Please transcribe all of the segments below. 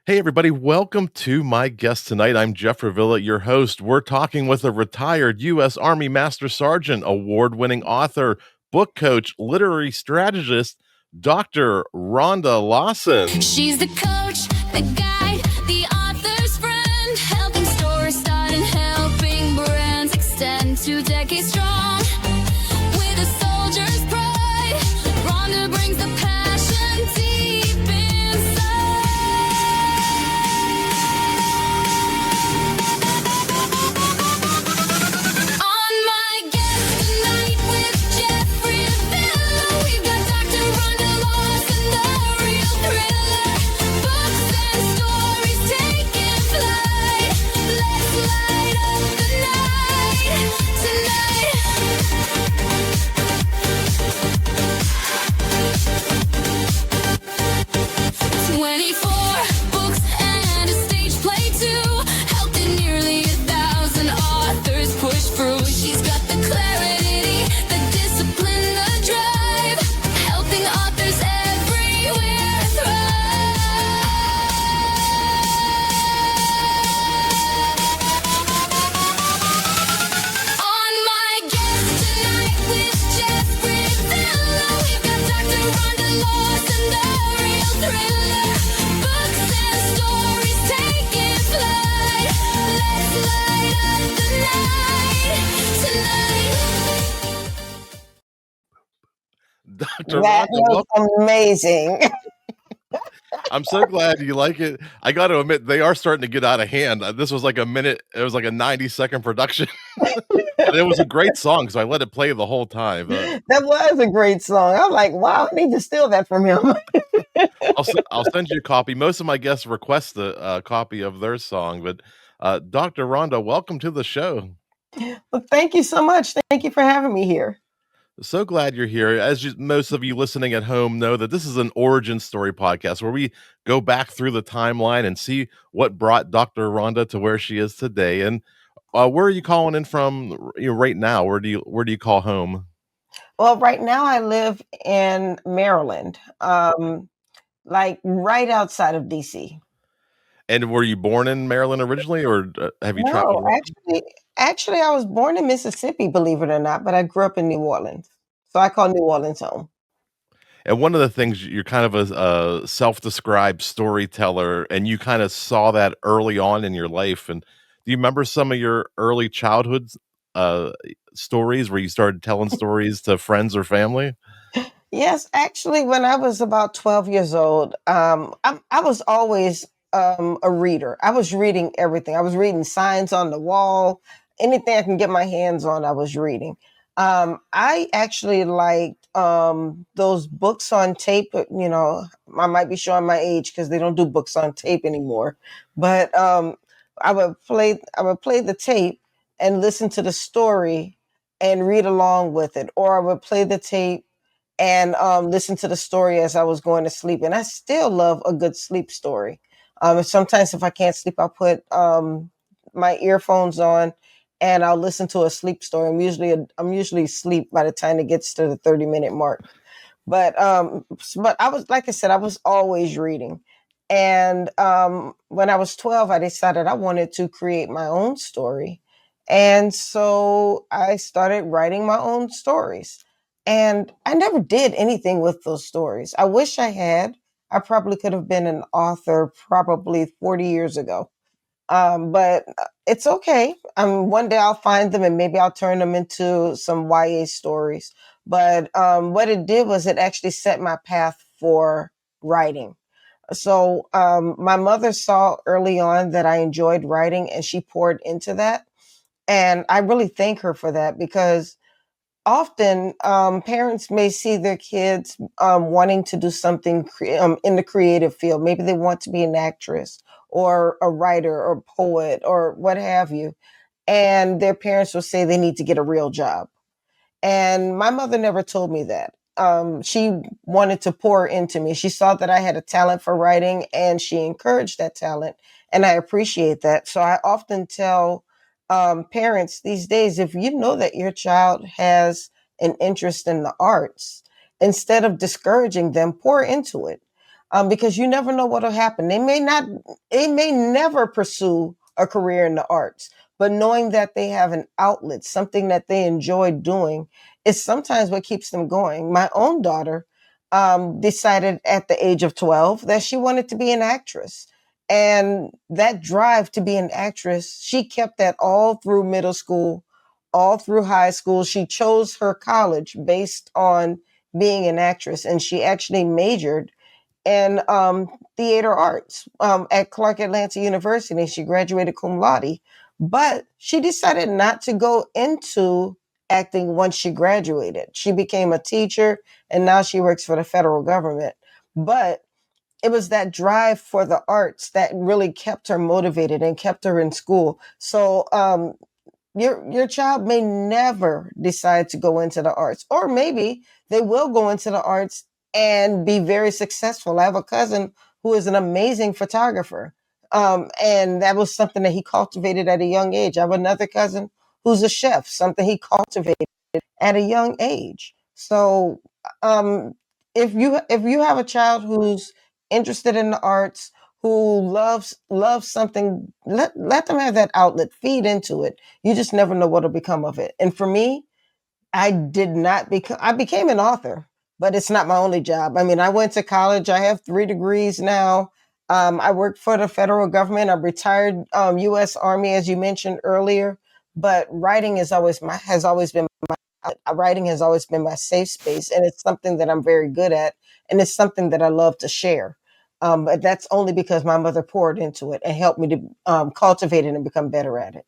Hey, everybody, welcome to my guest tonight. I'm Jeff Ravilla, your host. We're talking with a retired U.S. Army Master Sergeant, award winning author, book coach, literary strategist, Dr. Rhonda Lawson. She's the coach, the guide, the author's friend, helping stories start and helping brands extend 2 decades strong. With a soldier's pride, Rhonda brings the passion deep inside. On my guest tonight with Jeffrey Villa, we've got Dr. Rhonda Lawson, the real thriller. Books and stories taking flight. Let's light up the night tonight. 24 books and a stage play too. Helping nearly 1,000 authors push through. She's got the clarity, the discipline, the drive. Helping authors everywhere thrive. On my guest tonight with Jeffrey Villa, we've got Dr. Rhonda Lawson, the real thriller. Books and stories taking flight. Let's light up the night tonight. Dr. That Rhonda, was welcome. amazing. I'm so glad you like it. I got to admit, they are starting to get out of hand. This was like a minute, it was like a 90-second production. And it was a great song, so I let it play the whole time. That was a great song. I'm like, wow, I need to steal that from him. I'll send you a copy. Most of my guests request a copy of their song, but Dr. Rhonda, welcome to the show. Well, thank you so much. Thank you for having me here. So glad you're here. Most of you listening at home know that this is an origin story podcast where we go back through the timeline and see what brought Dr. Rhonda to where she is today. And where are you calling in from right now? Where do you call home? Well, right now I live in Maryland, like right outside of DC. And were you born in Maryland originally, or have you traveled No, around? actually, I was born in Mississippi, believe it or not, but I grew up in New Orleans. So I call New Orleans home. And one of the things, you're kind of a self-described storyteller, and you kind of saw that early on in your life. And do you remember some of your early childhood uh, stories where you started telling stories to friends or family? Yes, actually, when I was about 12 years old, I was always a reader. I was reading everything. I was reading signs on the wall, anything I can get my hands on, I was reading. I actually liked those books on tape. I might be showing my age because they don't do books on tape anymore. But I would play the tape and listen to the story and read along with it, or I would play the tape and listen to the story as I was going to sleep. And I still love a good sleep story. Sometimes if I can't sleep, I'll put my earphones on and I'll listen to a sleep story. I'm usually asleep by the time it gets to the 30-minute mark. But I was, like I said, I was always reading. And when I was 12, I decided I wanted to create my own story. And so I started writing my own stories. And I never did anything with those stories. I wish I had. I probably could have been an author probably 40 years ago. But it's okay. One day I'll find them and maybe I'll turn them into some YA stories. But what it did was it actually set my path for writing. So my mother saw early on that I enjoyed writing and she poured into that. And I really thank her for that because often parents may see their kids wanting to do something in the creative field. Maybe they want to be an actress or a writer or poet or what have you. And their parents will say they need to get a real job. And my mother never told me that. She wanted to pour into me. She saw that I had a talent for writing and she encouraged that talent. And I appreciate that. So I often tell parents these days, if you know that your child has an interest in the arts, instead of discouraging them, pour into it. because you never know what'll happen. They may never pursue a career in the arts, but knowing that they have an outlet, something that they enjoy doing, is sometimes what keeps them going. My own daughter decided at the age of 12 that she wanted to be an actress. And that drive to be an actress, she kept that all through middle school, all through high school. She chose her college based on being an actress, and she actually majored in theater arts at Clark Atlanta University. She graduated cum laude, but she decided not to go into acting once she graduated. She became a teacher, and now she works for the federal government. But it was that drive for the arts that really kept her motivated and kept her in school. So your child may never decide to go into the arts, or maybe they will go into the arts and be very successful. I have a cousin who is an amazing photographer, and that was something that he cultivated at a young age. I have another cousin who's a chef, something he cultivated at a young age. So um, if you have a child who's interested in the arts, who loves something, let them have that outlet, feed into it. You just never know what'll become of it. And for me, I became an author, but it's not my only job. I mean, I went to college. I have 3 degrees now. I work for the federal government. I'm retired U.S. Army, as you mentioned earlier. But writing has always been writing has always been my safe space, and it's something that I'm very good at, and it's something that I love to share. But that's only because my mother poured into it and helped me to cultivate it and become better at it.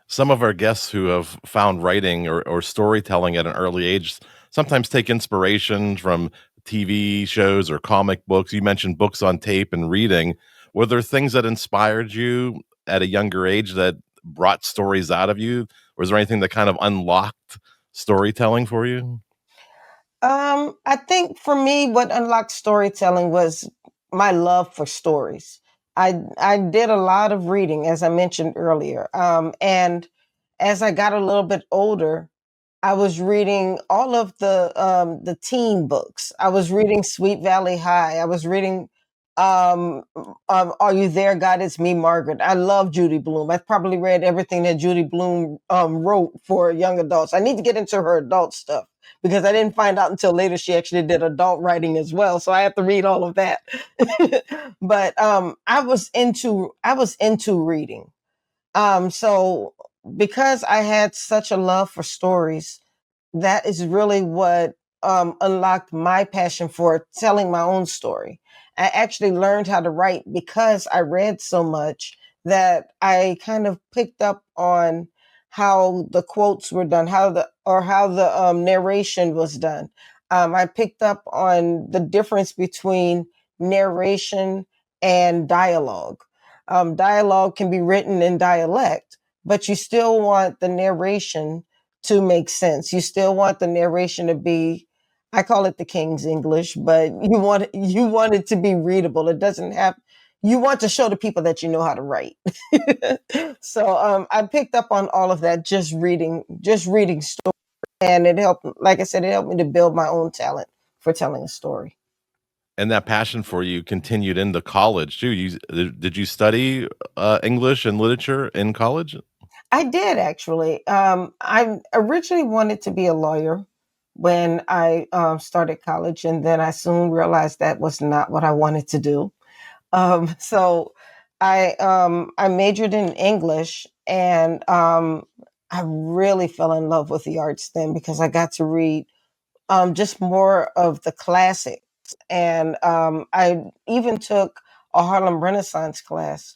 Some of our guests who have found writing or storytelling at an early age sometimes take inspiration from TV shows or comic books. You mentioned books on tape and reading. Were there things that inspired you at a younger age that brought stories out of you? Was there anything that kind of unlocked storytelling for you? I think for me, what unlocked storytelling was my love for stories. I did a lot of reading, as I mentioned earlier, and as I got a little bit older, I was reading all of the teen books. I was reading Sweet Valley High. I was reading Are You There, God? It's Me, Margaret. I love Judy Blume. I've probably read everything that Judy Blume wrote for young adults. I need to get into her adult stuff because I didn't find out until later she actually did adult writing as well. So I have to read all of that. But I was into reading. So because I had such a love for stories, that is really what unlocked my passion for telling my own story. I actually learned how to write because I read so much that I kind of picked up on how the quotes were done, how the narration was done. I picked up on the difference between narration and dialogue. Dialogue can be written in dialect, but you still want the narration to make sense. You still want the narration to be, I call it the King's English, but you want it to be readable. It doesn't have you want to show the people that you know how to write. So I picked up on all of that just reading stories, and it helped. Like I said, it helped me to build my own talent for telling a story. And that passion for you continued into college too. Did you study English and literature in college? I did actually. I originally wanted to be a lawyer when I started college, and then I soon realized that was not what I wanted to do. So I majored in English, and I really fell in love with the arts then because I got to read just more of the classics. And I even took a Harlem Renaissance class.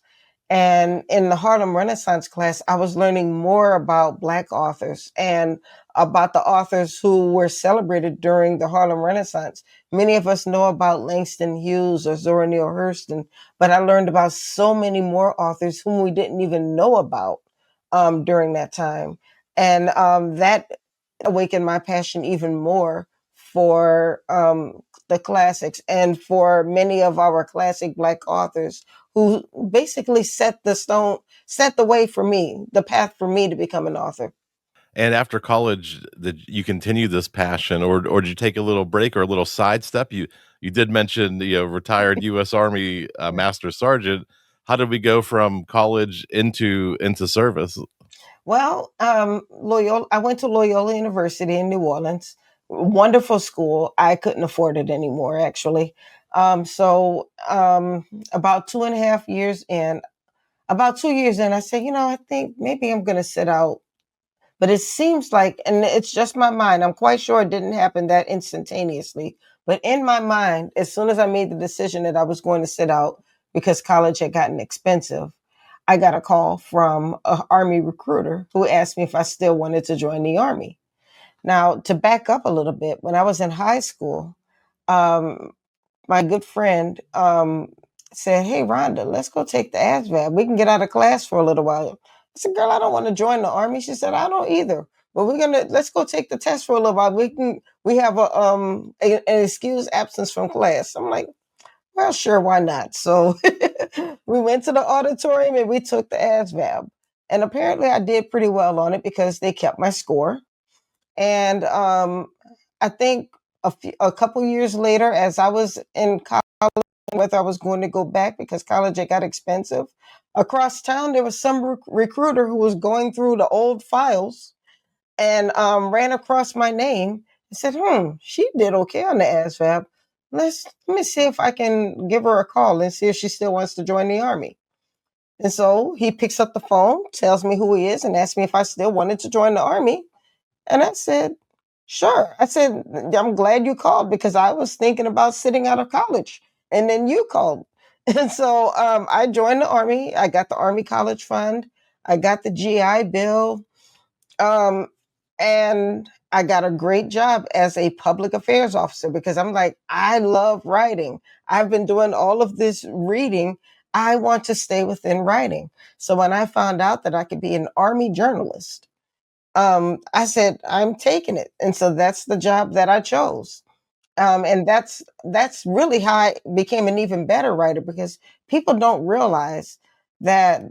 And in the Harlem Renaissance class, I was learning more about Black authors and about the authors who were celebrated during the Harlem Renaissance. Many of us know about Langston Hughes or Zora Neale Hurston, but I learned about so many more authors whom we didn't even know about during that time. And that awakened my passion even more for the classics and for many of our classic Black authors who basically set the way for me, the path for me to become an author. And after college, did you continue this passion, or did you take a little break or a little sidestep? you did mention the retired U.S. Army Master Sergeant. How did we go from college into service? Well, Loyola. I went to Loyola University in New Orleans. Wonderful school. I couldn't afford it anymore, actually. About 2.5 years in, about 2 years in, I said, I think maybe I'm going to sit out. But it seems like, and it's just my mind. I'm quite sure it didn't happen that instantaneously. But in my mind, as soon as I made the decision that I was going to sit out because college had gotten expensive, I got a call from an Army recruiter who asked me if I still wanted to join the Army. Now, to back up a little bit, when I was in high school, um, my good friend said, "Hey, Rhonda, let's go take the ASVAB. We can get out of class for a little while." I said, "Girl, I don't want to join the Army." She said, "I don't either. But let's go take the test for a little while. We have an excuse absence from class." I'm like, "Well, sure, why not?" So we went to the auditorium and we took the ASVAB. And apparently I did pretty well on it because they kept my score. And I think a couple years later, as I was in college, whether I was going to go back because college had got expensive, across town there was some recruiter who was going through the old files and ran across my name and said, she did okay on the ASVAB. Let me see if I can give her a call and see if she still wants to join the Army." And so he picks up the phone, tells me who he is, and asks me if I still wanted to join the Army. And I said, "Sure." I said, "I'm glad you called because I was thinking about sitting out of college." And then you called. And so I joined the Army. I got the Army College Fund. I got the GI Bill. Um, and I got a great job as a public affairs officer because I'm like, I love writing. I've been doing all of this reading. I want to stay within writing. So when I found out that I could be an Army journalist, I said, I'm taking it. And so that's the job that I chose. And that's really how I became an even better writer because people don't realize that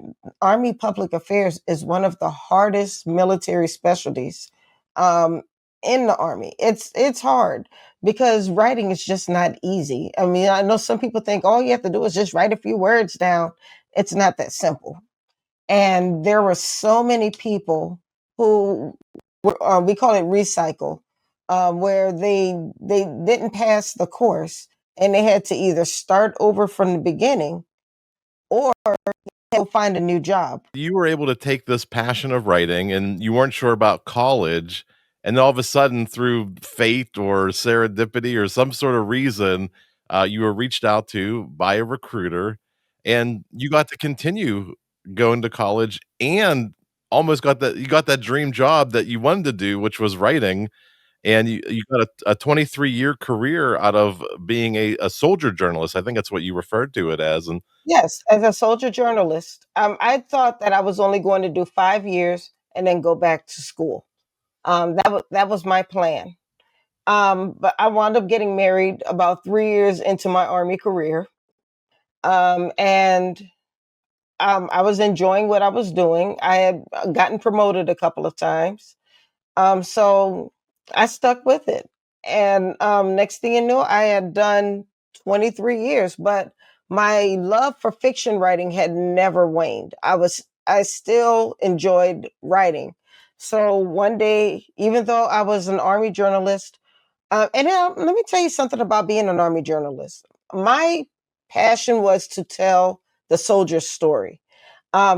Army public affairs is one of the hardest military specialties um, in the Army. It's hard because writing is just not easy. I mean, I know some people think all you have to do is just write a few words down. It's not that simple. And there were so many people who we call it recycle, where they didn't pass the course and they had to either start over from the beginning or they'll find a new job. You were able to take this passion of writing and you weren't sure about college, and all of a sudden through fate or serendipity or some sort of reason, you were reached out to by a recruiter and you got to continue going to college and almost got that dream job that you wanted to do, which was writing, and you got a 23-year career out of being a soldier journalist. I think that's what you referred to it as, and Yes, as a soldier journalist, I thought that I was only going to do 5 years and then go back to school. That was my plan. But I wound up getting married about 3 years into my Army career. And I was enjoying what I was doing. I had gotten promoted a couple of times. So I stuck with it. And next thing you know, I had done 23 years, but my love for fiction writing had never waned. I still enjoyed writing. So one day, even though I was an Army journalist, and now let me tell you something about being an Army journalist. My passion was to tell the soldier's story. I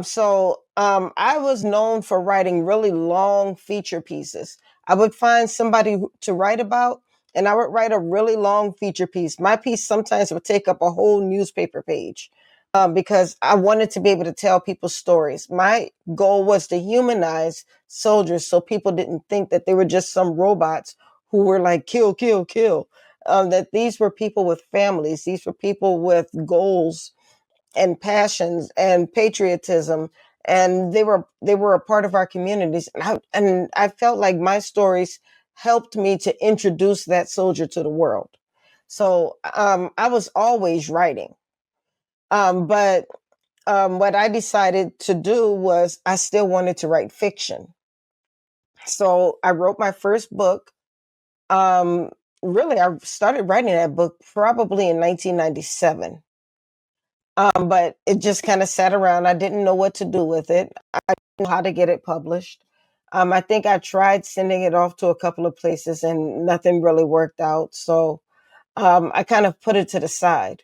was known for writing really long feature pieces. I would find somebody to write about, and I would write a really long feature piece. My piece sometimes would take up a whole newspaper page because I wanted to be able to tell people stories. My goal was to humanize soldiers so people didn't think that they were just some robots who were like, kill, kill, kill. That these were people with families, these were people with goals and passions and patriotism, and they were a part of our communities, and I felt like my stories helped me to introduce that soldier to the world. So I was always writing, but what I decided to do was I still wanted to write fiction. So I wrote my first book. really, I started writing that book probably in 1997. But it just kind of sat around. I didn't know what to do with it. I didn't know how to get it published. I think I tried sending it off to a couple of places and nothing really worked out. So I kind of put it to the side.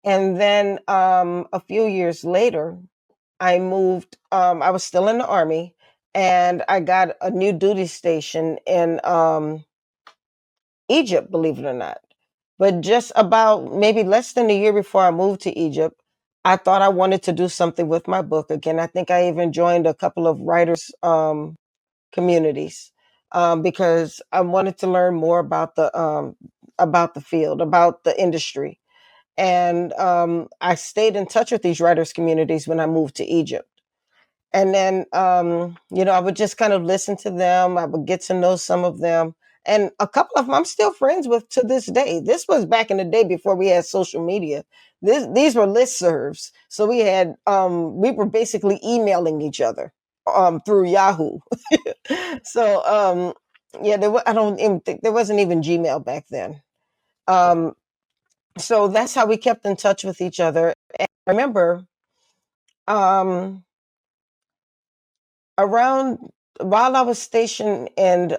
And then a few years later, I moved. I was still in the Army, and I got a new duty station in Egypt, believe it or not. But just about maybe less than a year before I moved to Egypt, I thought I wanted to do something with my book again. I think I even joined a couple of writers' communities because I wanted to learn more about the field, about the industry. And I stayed in touch with these writers' communities when I moved to Egypt. And then, I would just kind of listen to them. I would get to know some of them. And a couple of them I'm still friends with to this day. This was back in the day before we had social media. These were listservs. So we were basically emailing each other through Yahoo. So, yeah, I don't even think there wasn't even Gmail back then. Um, so that's how we kept in touch with each other. And I remember um, around while I was stationed in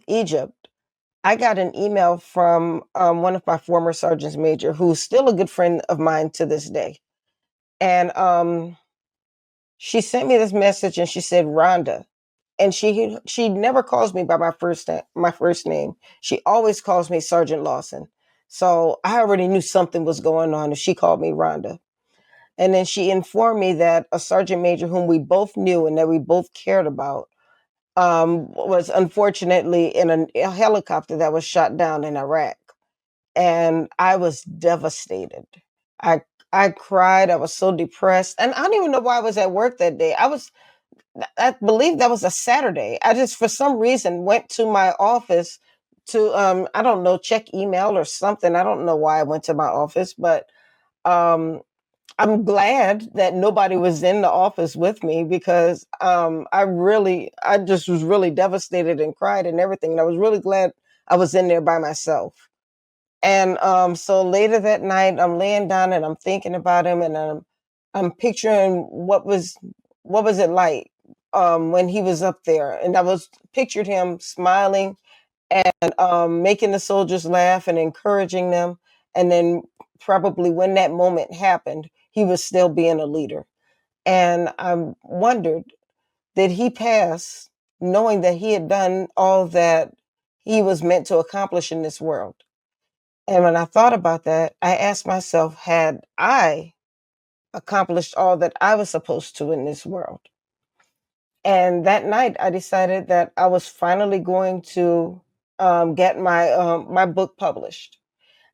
Egypt, I got an email from one of my former sergeants major, who's still a good friend of mine to this day, and she sent me this message, and she said, "Rhonda," and she never calls me by my first name. She always calls me Sergeant Lawson. So I already knew something was going on if she called me Rhonda. And then she informed me that a sergeant major whom we both knew and that we both cared about was unfortunately in a helicopter that was shot down in Iraq. And I was devastated. I I cried. I was so depressed. And I don't even know why I was at work that day. I believe that was a Saturday. I just for some reason went to my office to I don't know, check email or something. I don't know why I went to my office, but um I'm glad that nobody was in the office with me because I just was really devastated and cried and everything. And I was really glad I was in there by myself. And so later that night, I'm laying down and I'm thinking about him, and I'm picturing what was it like when he was up there, and I was pictured him smiling and making the soldiers laugh and encouraging them. And then probably when that moment happened, he was still being a leader. And I wondered, did he pass knowing that he had done all that he was meant to accomplish in this world? And when I thought about that, I asked myself, had I accomplished all that I was supposed to in this world? And that night, I decided that I was finally going to get my book published.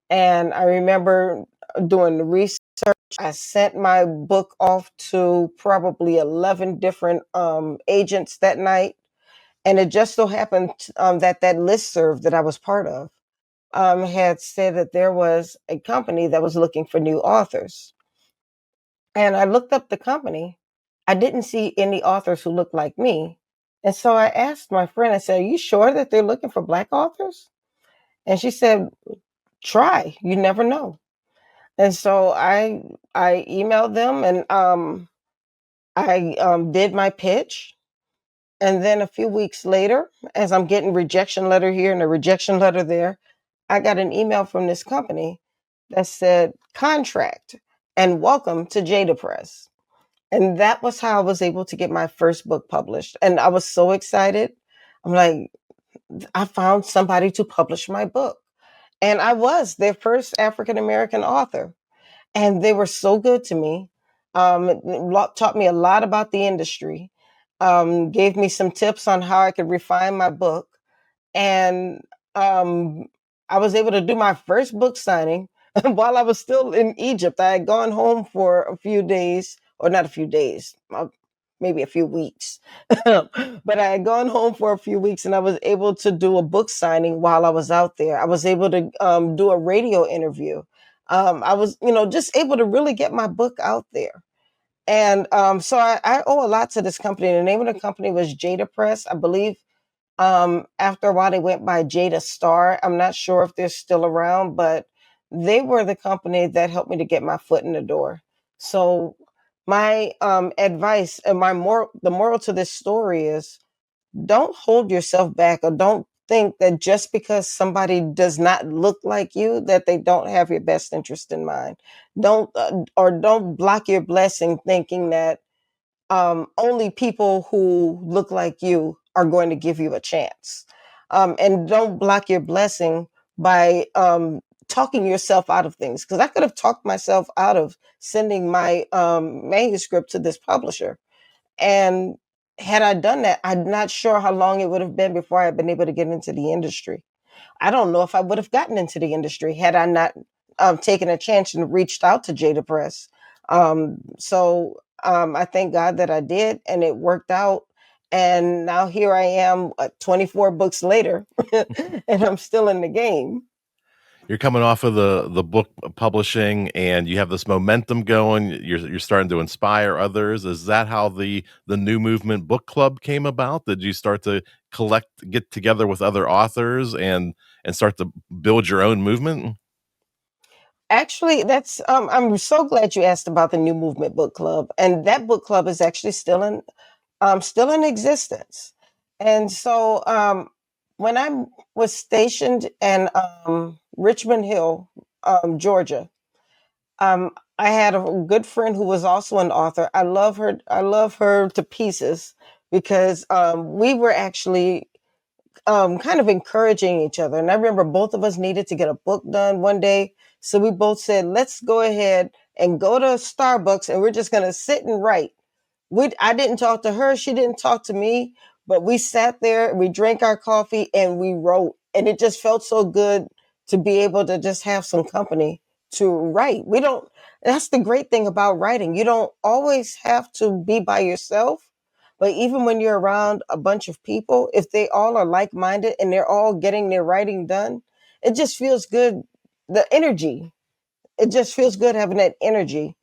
And I remember doing the research. I sent my book off to probably 11 different agents that night. And it just so happened that listserv that I was part of had said that there was a company that was looking for new authors. And I looked up the company. I didn't see any authors who looked like me. And so I asked my friend, I said, "Are you sure that they're looking for Black authors?" And she said, "Try. You never know." And so I emailed them, and I did my pitch. And then a few weeks later, as I'm getting rejection letter here and a rejection letter there, I got an email from this company that said contract and welcome to Jada Press. And that was how I was able to get my first book published. And I was so excited. I'm like, I found somebody to publish my book. And I was their first African American author. And they were so good to me. Taught me a lot about the industry. Gave me some tips on how I could refine my book, and um, I was able to do my first book signing while I was still in Egypt. I had gone home for a few days, or not a few days, maybe a few weeks, but I had gone home for a few weeks, and I was able to do a book signing while I was out there. I was able to do a radio interview. I was, just able to really get my book out there. And so I owe a lot to this company. The name of the company was Jada Press, I believe. After a while, they went by Jada Star. I'm not sure if they're still around, but they were the company that helped me to get my foot in the door. So my advice and the moral to this story is don't hold yourself back, or don't think that just because somebody does not look like you that they don't have your best interest in mind. Don't block your blessing thinking that only people who look like you are going to give you a chance. And don't block your blessing by talking yourself out of things. Because I could have talked myself out of sending my manuscript to this publisher. And had I done that, I'm not sure how long it would have been before I had been able to get into the industry. I don't know if I would have gotten into the industry had I not taken a chance and reached out to Jada Press. I thank God that I did, and it worked out. And now here I am, 24 books later, and I'm still in the game. You're coming off of the book publishing, and you have this momentum going. You're starting to inspire others. Is that how the New Movement Book Club came about? Did you start to get together with other authors and start to build your own movement? Actually, that's I'm so glad you asked about the New Movement Book Club, and that book club is actually still in existence. And so when I was stationed in Richmond Hill, Georgia, I had a good friend who was also an author. I love her. I love her to pieces because we were actually kind of encouraging each other. And I remember both of us needed to get a book done one day. So we both said, let's go ahead and go to Starbucks and we're just going to sit and write. I didn't talk to her. She didn't talk to me, but we sat there, we drank our coffee and we wrote. And it just felt so good to be able to just have some company to write. That's the great thing about writing. You don't always have to be by yourself. But even when you're around a bunch of people, if they all are like minded and they're all getting their writing done, it just feels good. The energy, it just feels good having that energy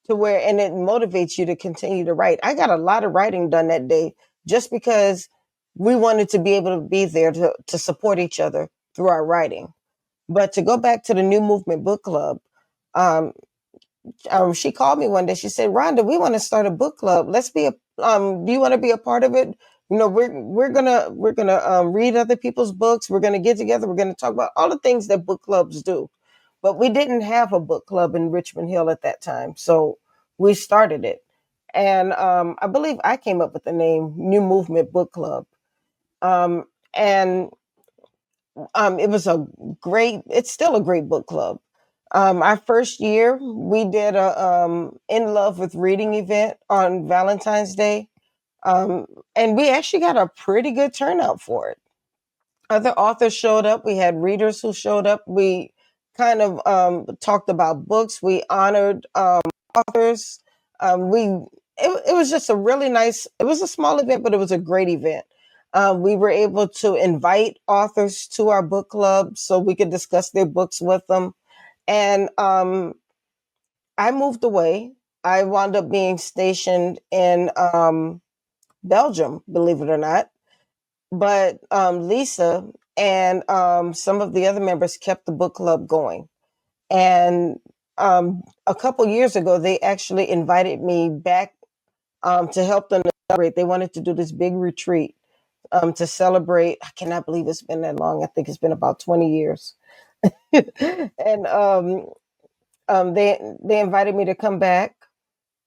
to where, and it motivates you to continue to write. I got a lot of writing done that day just because we wanted to be able to be there to support each other through our writing. But to go back to the New Movement Book Club, um, she called me one day. She said, "Rhonda, we want to start a book club. Let's be a. Do you want to be a part of it? You know, we're gonna read other people's books. We're gonna get together. We're gonna talk about all the things that book clubs do." But we didn't have a book club in Richmond Hill at that time, so we started it. And I believe I came up with the name New Movement Book Club. And it was it's still a great book club. Our first year, we did a In Love with Reading event on Valentine's Day. And we actually got a pretty good turnout for it. Other authors showed up. We had readers who showed up. We kind of talked about books. We honored authors. It was just a really nice. It was a small event, but it was a great event. We were able to invite authors to our book club so we could discuss their books with them. And I moved away. I wound up being stationed in Belgium, believe it or not. But Lisa and some of the other members kept the book club going. And a couple years ago, they actually invited me back to help them celebrate. They wanted to do this big retreat to celebrate. I cannot believe it's been that long. I think it's been about 20 years. And they invited me to come back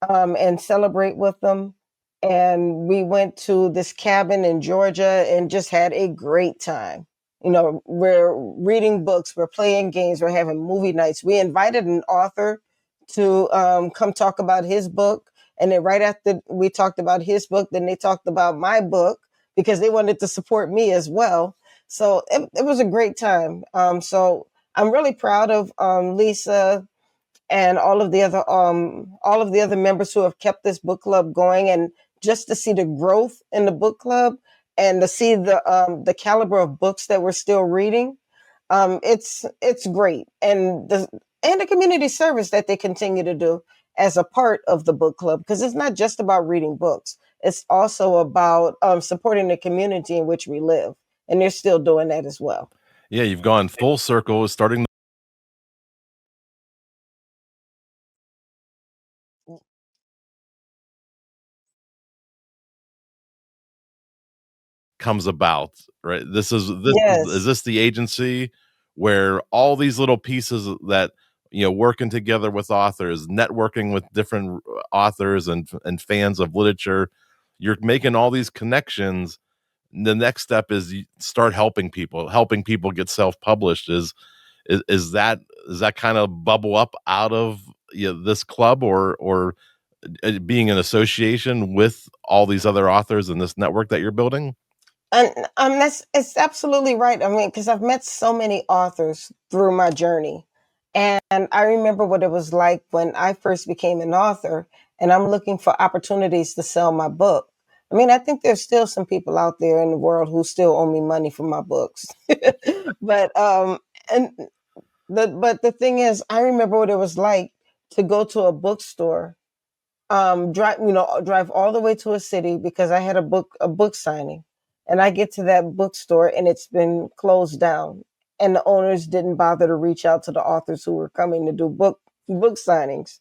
and celebrate with them. And we went to this cabin in Georgia and just had a great time. You know, we're reading books, we're playing games, we're having movie nights. We invited an author to come talk about his book. And then right after we talked about his book, then they talked about my book because they wanted to support me as well. So it was a great time. So I'm really proud of Lisa and all of the other members who have kept this book club going, and just to see the growth in the book club and to see the caliber of books that we're still reading, it's great. And the community service that they continue to do as a part of the book club, because it's not just about reading books, it's also about supporting the community in which we live. And they're still doing that as well. Yeah, you've gone full circle, starting comes about, right? Is Yes. this the agency where all these little pieces that, working together with authors, networking with different authors and fans of literature, you're making all these connections. The next step is you start helping people get self-published. Is that kind of bubble up out of, this club, or being an association with all these other authors in this network that you're building? And that's it's absolutely right. I mean, because I've met so many authors through my journey, and I remember what it was like when I first became an author, and I'm looking for opportunities to sell my book. I mean, I think there's still some people out there in the world who still owe me money for my books, but and but the thing is, I remember what it was like to go to a bookstore, drive all the way to a city because I had a book signing, and I get to that bookstore and it's been closed down, and the owners didn't bother to reach out to the authors who were coming to do book signings.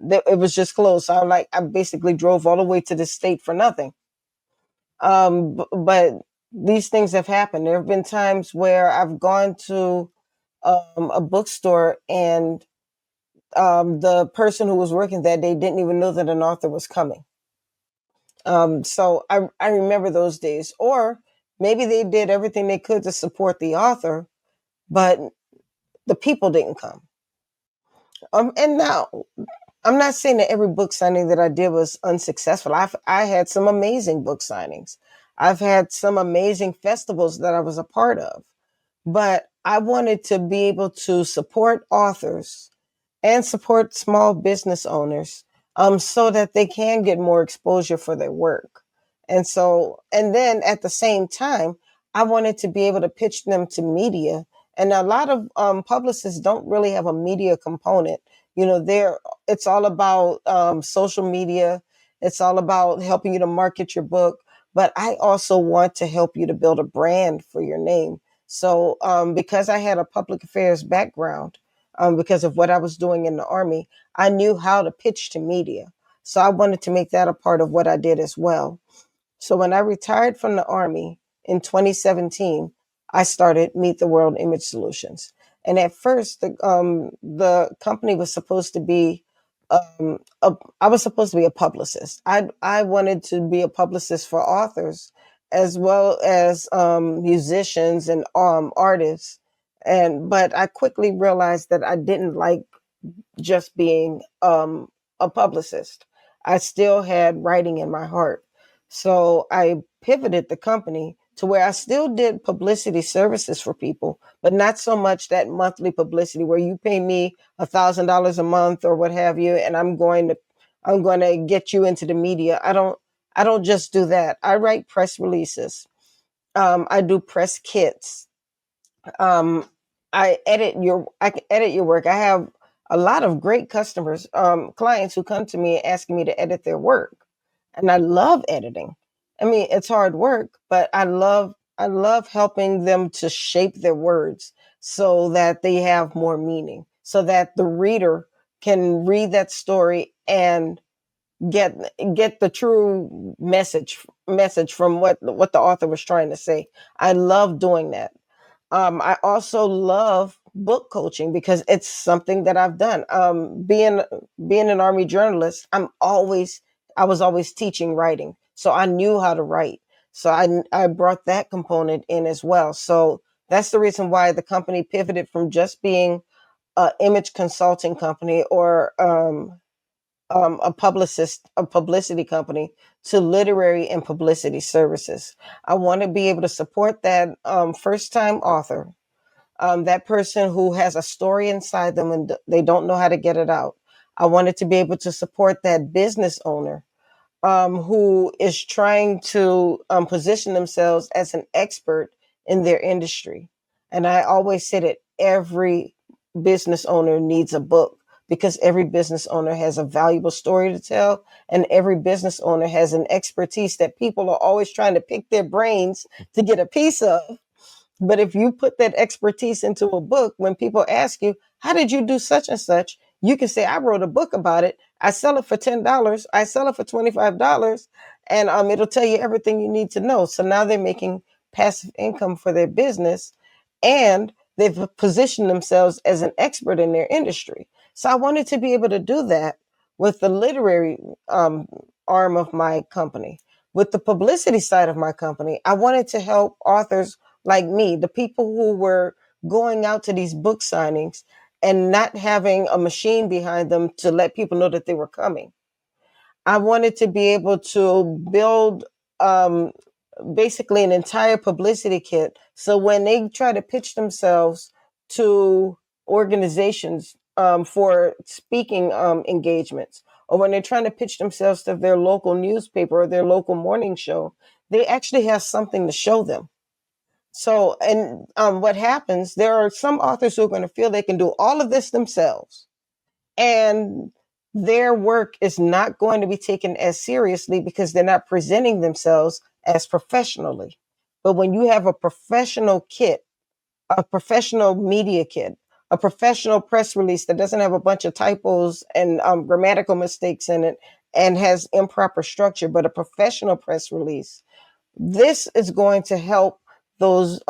It was just closed. So I basically drove all the way to the state for nothing. But these things have happened. There have been times where I've gone to a bookstore, and the person who was working that day didn't even know that an author was coming. So I remember those days. Or maybe they did everything they could to support the author, but the people didn't come. And now I'm not saying that every book signing that I did was unsuccessful. I had some amazing book signings. I've had some amazing festivals that I was a part of. But I wanted to be able to support authors and support small business owners, so that they can get more exposure for their work. And then at the same time, I wanted to be able to pitch them to media. And a lot of publicists don't really have a media component. It's all about social media. It's all about helping you to market your book. But I also want to help you to build a brand for your name. So, because I had a public affairs background, because of what I was doing in the Army, I knew how to pitch to media. So I wanted to make that a part of what I did as well. So when I retired from the Army in 2017, I started Meet the World Image Solutions. And at first, the company was supposed to be, I was supposed to be a publicist. I wanted to be a publicist for authors as well as musicians and artists. But I quickly realized that I didn't like just being a publicist. I still had writing in my heart. So I pivoted the company to where I still did publicity services for people, but not so much that monthly publicity where you pay me $1,000 a month or what have you, and I'm going to get you into the media. I don't just do that. I write press releases. I do press kits. um I can edit your work. I have a lot of great customers, clients who come to me asking me to edit their work, and I love editing. I mean, it's hard work, but I love helping them to shape their words so that they have more meaning, so that the reader can read that story and get get the true message from what the author was trying to say. I love doing that. I also love book coaching because it's something that I've done. Being an Army journalist, I was always teaching writing, so I knew how to write. So I brought that component in as well. So that's the reason why the company pivoted from just being an image consulting company or a publicity company, to literary and publicity services. I want to be able to support that first time author, that person who has a story inside them and they don't know how to get it out. I wanted to be able to support that business owner who is trying to position themselves as an expert in their industry. And I always say that every business owner needs a book because every business owner has a valuable story to tell, and every business owner has an expertise that people are always trying to pick their brains to get a piece of. But if you put that expertise into a book, when people ask you, how did you do such and such? You can say, I wrote a book about it. I sell it for $10. I sell it for $25. And it'll tell you everything you need to know. So now they're making passive income for their business, and they've positioned themselves as an expert in their industry. So I wanted to be able to do that with the literary arm of my company. With the publicity side of my company, I wanted to help authors like me, the people who were going out to these book signings and not having a machine behind them to let people know that they were coming. I wanted to be able to build um, basically an entire publicity kit. So when they try to pitch themselves to organizations for speaking engagements, or when they're trying to pitch themselves to their local newspaper or their local morning show, they actually have something to show them. So, and what happens, there are some authors who are going to feel they can do all of this themselves, and their work is not going to be taken as seriously because they're not presenting themselves as professionally. But when you have a professional kit, a professional media kit, a professional press release that doesn't have a bunch of typos and grammatical mistakes in it and has improper structure, but a professional press release, this is going to help those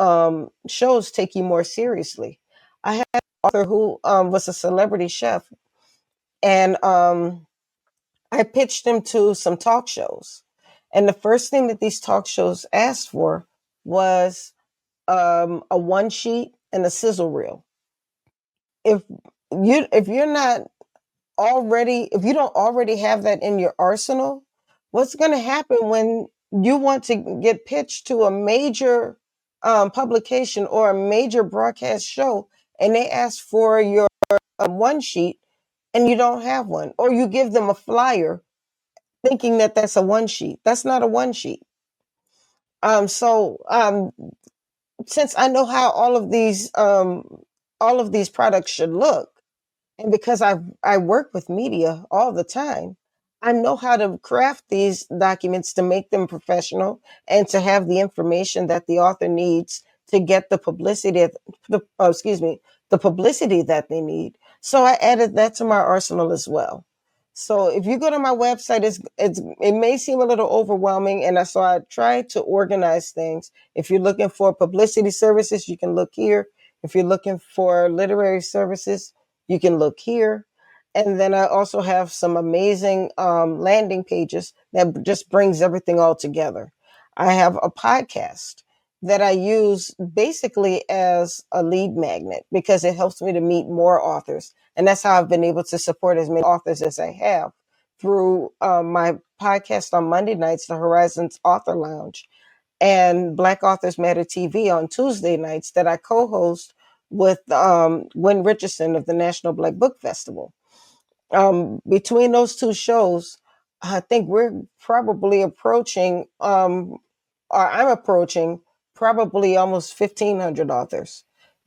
shows take you more seriously. I had an author who was a celebrity chef, and I pitched him to some talk shows. And the first thing that these talk shows asked for was a one sheet and a sizzle reel. If you're not already, if you don't already have that in your arsenal, what's going to happen when you want to get pitched to a major publication or a major broadcast show, and they ask for your one sheet and you don't have one, or you give them a flyer thinking that that's a one sheet? That's not a one sheet. So since I know how all of these products should look, and because I work with media all the time, I know how to craft these documents to make them professional and to have the information that the author needs to get the publicity, the publicity that they need. So I added that to my arsenal as well. So if you go to my website, it may seem a little overwhelming, and so I try to organize things. If you're looking for publicity services, you can look here. If you're looking for literary services, you can look here. And then I also have some amazing landing pages that just brings everything all together. I have a podcast that I use basically as a lead magnet because it helps me to meet more authors. And that's how I've been able to support as many authors as I have through my podcast on Monday nights, the Horizons Author Lounge, and Black Authors Matter TV on Tuesday nights that I co-host with Gwen Richardson of the National Black Book Festival. Between those two shows, I think we're probably approaching, or I'm approaching probably almost 1,500 authors.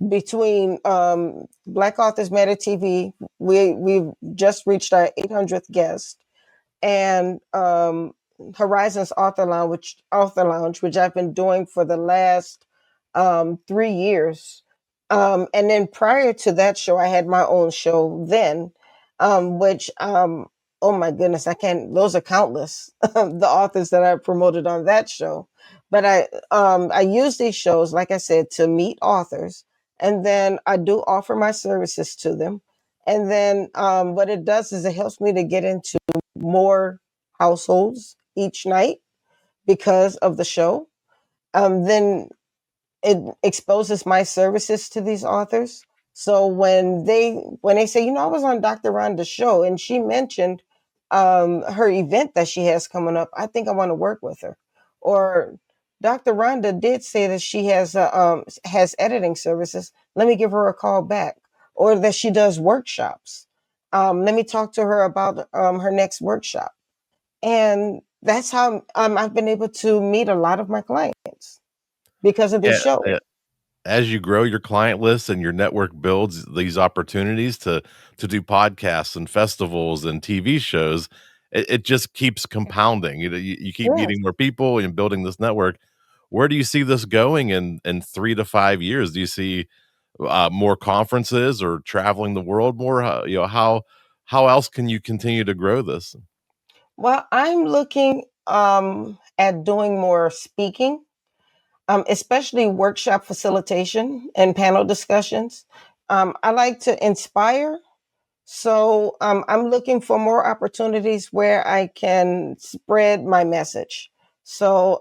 Between Black Authors Matter TV, we've just reached our 800th guest, and Horizons Author Lounge, which I've been doing for the last 3 years. And then prior to that show, I had my own show then, which oh my goodness, I can't. Those are countless, the authors that I promoted on that show. But I use these shows, like I said, to meet authors, and then I do offer my services to them. And then what it does is it helps me to get into more households each night because of the show. Then it exposes my services to these authors. So when they say, I was on Dr. Rhonda's show and she mentioned her event that she has coming up, I think I want to work with her. Or Dr. Rhonda did say that she has editing services. Let me give her a call back. Or that she does workshops. Let me talk to her about her next workshop. And that's how I've been able to meet a lot of my clients because of this Yeah, show. yeah. as you grow your client list and your network builds these opportunities to do podcasts and festivals and TV shows, it just keeps compounding. You keep Yes. meeting more people and building this network. Where do you see this going in 3 to 5 years? Do you see more conferences or traveling the world more? How else can you continue to grow this? Well, I'm looking at doing more speaking, especially workshop facilitation and panel discussions. I like to inspire, so I'm looking for more opportunities where I can spread my message. So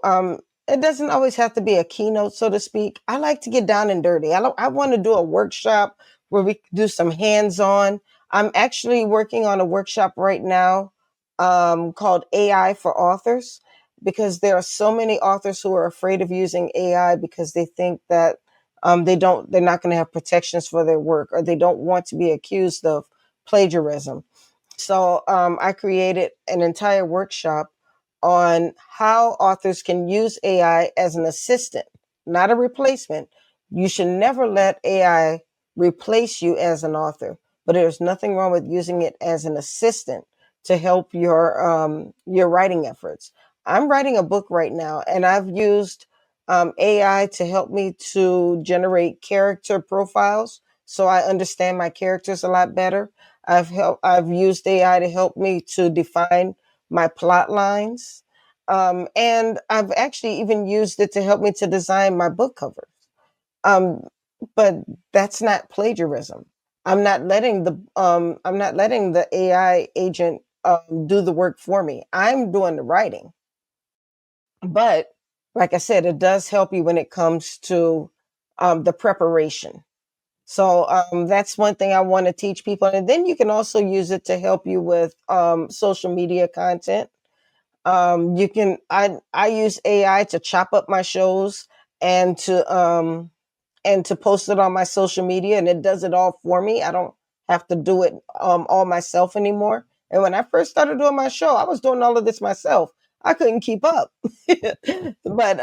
it doesn't always have to be a keynote, so to speak. I like to get down and dirty. I want to do a workshop where we do some hands-on. I'm actually working on a workshop right now called AI for Authors, because there are so many authors who are afraid of using AI because they think that they're not going to have protections for their work, or they don't want to be accused of plagiarism. So I created an entire workshop on how authors can use AI as an assistant, not a replacement. You should never let AI replace you as an author, but there's nothing wrong with using it as an assistant to help your writing efforts. I'm writing a book right now, and I've used AI to help me to generate character profiles, so I understand my characters a lot better. I've used AI to help me to define my plot lines. And I've actually even used it to help me to design my book covers. Um, but that's not plagiarism. I'm not letting the AI agent do the work for me. I'm doing the writing. But like I said, it does help you when it comes to the preparation. So that's one thing I want to teach people. And then you can also use it to help you with social media content. You can I use AI to chop up my shows and to post it on my social media, and it does it all for me. I don't have to do it all myself anymore. And when I first started doing my show, I was doing all of this myself. I couldn't keep up. But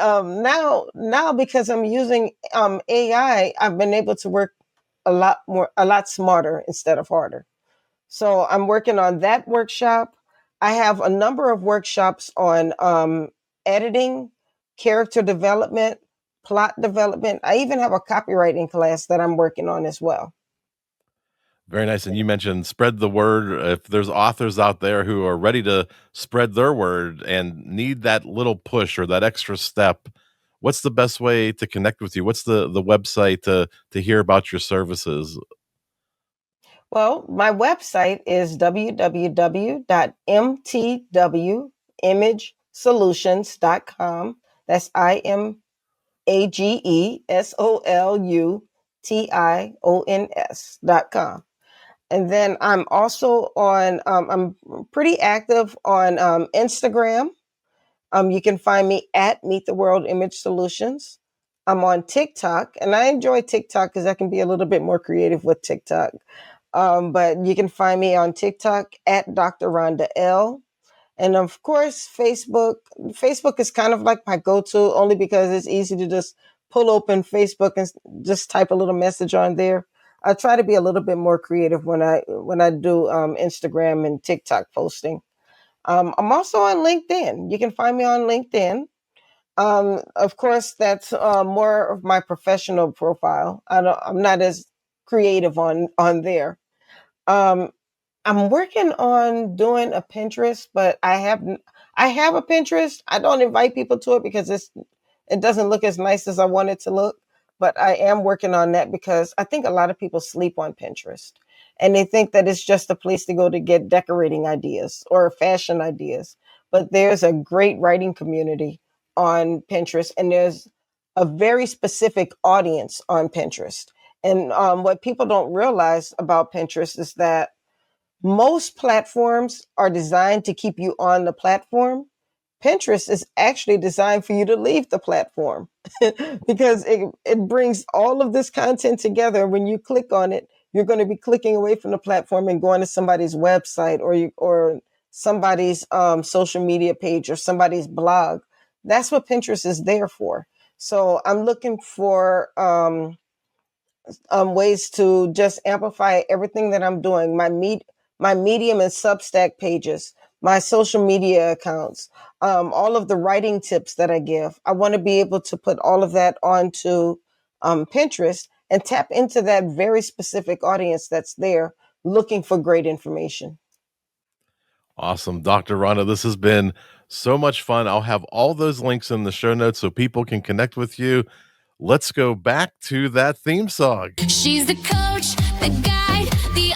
now because I'm using AI, I've been able to work a lot smarter instead of harder. So I'm working on that workshop. I have a number of workshops on editing, character development, plot development. I even have a copywriting class that I'm working on as well. Very nice. And you mentioned spread the word. If there's authors out there who are ready to spread their word and need that little push or that extra step, what's the best way to connect with you? What's the website to hear about your services? Well, my website is www.mtwimagesolutions.com. That's IMAGESOLUTIONS.com. And then I'm also I'm pretty active on Instagram. You can find me at Meet the World Image Solutions. I'm on TikTok, and I enjoy TikTok because I can be a little bit more creative with TikTok. But you can find me on TikTok at Dr. Rhonda L. And of course, Facebook. Facebook is kind of like my go-to, only because it's easy to just pull open Facebook and just type a little message on there. I try to be a little bit more creative when I do Instagram and TikTok posting. I'm also on LinkedIn. You can find me on LinkedIn. Of course, that's more of my professional profile. I'm not as creative on there. Um, I'm working on doing a Pinterest, but I have a Pinterest. I don't invite people to it because it doesn't look as nice as I want it to look. But I am working on that because I think a lot of people sleep on Pinterest, and they think that it's just a place to go to get decorating ideas or fashion ideas. But there's a great writing community on Pinterest, and there's a very specific audience on Pinterest. And what people don't realize about Pinterest is that most platforms are designed to keep you on the platform. Pinterest is actually designed for you to leave the platform because it brings all of this content together. When you click on it, you're going to be clicking away from the platform and going to somebody's website or somebody's social media page or somebody's blog. That's what Pinterest is there for. So I'm looking for ways to just amplify everything that I'm doing. My Medium and Substack pages, my social media accounts, all of the writing tips that I give. I want to be able to put all of that onto Pinterest and tap into that very specific audience that's there looking for great information. Awesome. Dr. Rhonda, this has been so much fun. I'll have all those links in the show notes so people can connect with you. Let's go back to that theme song. She's the coach, the guide, the